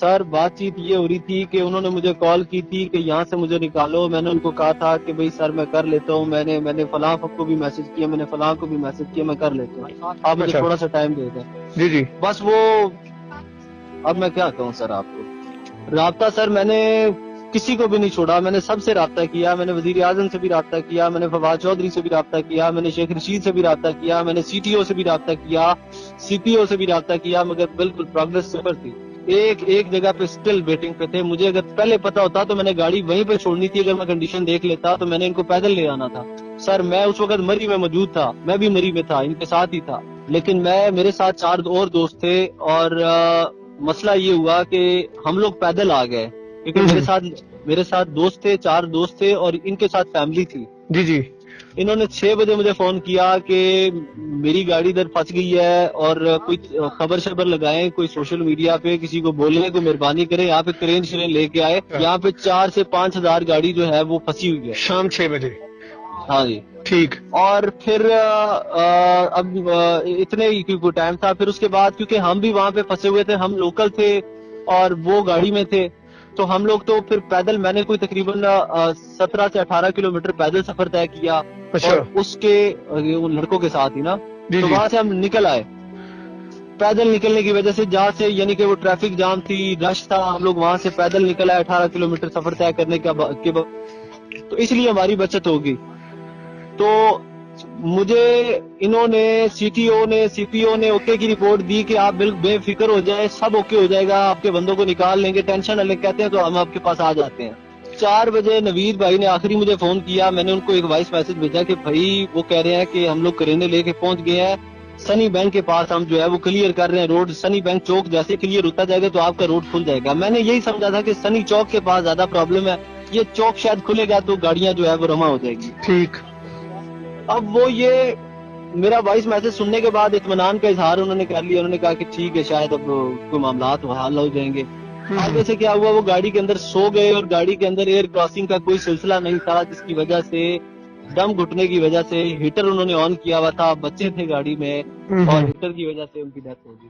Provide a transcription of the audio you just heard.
سر بات چیت یہ ہو رہی تھی کہ انہوں نے مجھے کال کی تھی کہ یہاں سے مجھے نکالو. میں نے ان کو کہا تھا کہ بھائی سر میں کر لیتا ہوں, میں نے فلاں کو بھی میسج کیا, میں نے فلاں کو بھی میسج کیا, میں کر لیتا ہوں, آپ مجھے تھوڑا سا ٹائم دے دیں. جی جی. بس وہ اب میں کیا کہوں سر آپ کو. رابطہ سر میں نے کسی کو بھی نہیں چھوڑا, میں نے سب سے رابطہ کیا, میں نے وزیر اعظم سے بھی رابطہ کیا, میں نے فواد چودھری سے بھی رابطہ کیا, میں نے شیخ رشید سے بھی رابطہ کیا, میں نے سی ٹی او سے بھی رابطہ کیا, سی پی او سے بھی رابطہ کیا, مگر بالکل پروگریس صفر تھی. ایک جگہ پہ اسٹل ویٹنگ پہ تھے. مجھے اگر پہلے پتا ہوتا تو میں نے گاڑی وہیں پہ چھوڑنی تھی. اگر میں کنڈیشن دیکھ لیتا تو میں نے ان کو پیدل لے آنا تھا. سر میں اس وقت مری میں موجود تھا, میں بھی مری میں تھا, ان کے ساتھ ہی تھا, لیکن میرے ساتھ 4 اور دوست تھے, اور مسئلہ یہ ہوا کہ ہم لوگ پیدل آ گئے کیونکہ میرے ساتھ دوست تھے, 4 دوست تھے, اور ان کے ساتھ فیملی تھی. جی جی. انہوں نے 6 بجے مجھے فون کیا کہ میری گاڑی ادھر پھنس گئی ہے, اور کوئی خبر لگائیں, کوئی سوشل میڈیا پہ کسی کو بولیں, کوئی مہربانی کرے, یہاں پہ کرین لے کے آئے. یہاں پہ 4 سے 5 ہزار گاڑی جو ہے وہ پھنسی ہوئی ہے شام 6 بجے. ہاں جی ٹھیک. اور پھر اب اتنے ہی کوئی ٹائم تھا. پھر اس کے بعد کیونکہ ہم بھی وہاں پہ پھنسے ہوئے تھے, ہم لوکل تھے اور وہ گاڑی میں تھے, تو ہم لوگ تو پھر پیدل, میں نے کوئی تقریباً 17 سے 18 کلومیٹر پیدل سفر طے کیا, اور اس کے لڑکوں کے ساتھ ہی نا. تو وہاں سے ہم نکل آئے. پیدل نکلنے کی وجہ سے جہاں سے یعنی کہ وہ ٹریفک جام تھی, رش تھا, ہم لوگ وہاں سے پیدل نکل آئے 18 کلومیٹر سفر طے کرنے کے بعد, تو اس لیے ہماری بچت ہوگی. تو مجھے انہوں نے سی ٹی او نے, سی پی او نے اوکے کی رپورٹ دی کہ آپ بالکل بے فکر ہو جائیں, سب اوکے ہو جائے گا, آپ کے بندوں کو نکال لیں گے, ٹینشن نہ لیں. کہتے ہیں تو ہم آپ کے پاس آ جاتے ہیں. 4 بجے نوید بھائی نے آخری مجھے فون کیا. میں نے ان کو ایک وائس میسج بھیجا کہ بھائی وہ کہہ رہے ہیں کہ ہم لوگ کرینے لے کے پہنچ گئے ہیں, سنی بینک کے پاس ہم جو ہے وہ کلیئر کر رہے ہیں روڈ. سنی بینک چوک جیسے کلیئر ہوتا جائے گا تو آپ کا روڈ کھل جائے گا. میں نے یہی سمجھا تھا کہ سنی چوک کے پاس زیادہ پرابلم ہے, یہ چوک شاید کھلے گا تو گاڑیاں جو ہے وہ رواں ہو جائے گی. ٹھیک. اب وہ یہ میرا وائس میسج سننے کے بعد اطمینان کا اظہار انہوں نے کر لیا. انہوں نے کہا کہ ٹھیک ہے, شاید اب کوئی معاملات حل ہو جائیں گے. آگے سے کیا ہوا, وہ گاڑی کے اندر سو گئے, اور گاڑی کے اندر ایئر کراسنگ کا کوئی سلسلہ نہیں تھا, جس کی وجہ سے دم گھٹنے کی وجہ سے ہیٹر انہوں نے آن کیا ہوا تھا, بچے تھے گاڑی میں, اور ہیٹر کی وجہ سے ان کی ڈیتھ ہو گئی.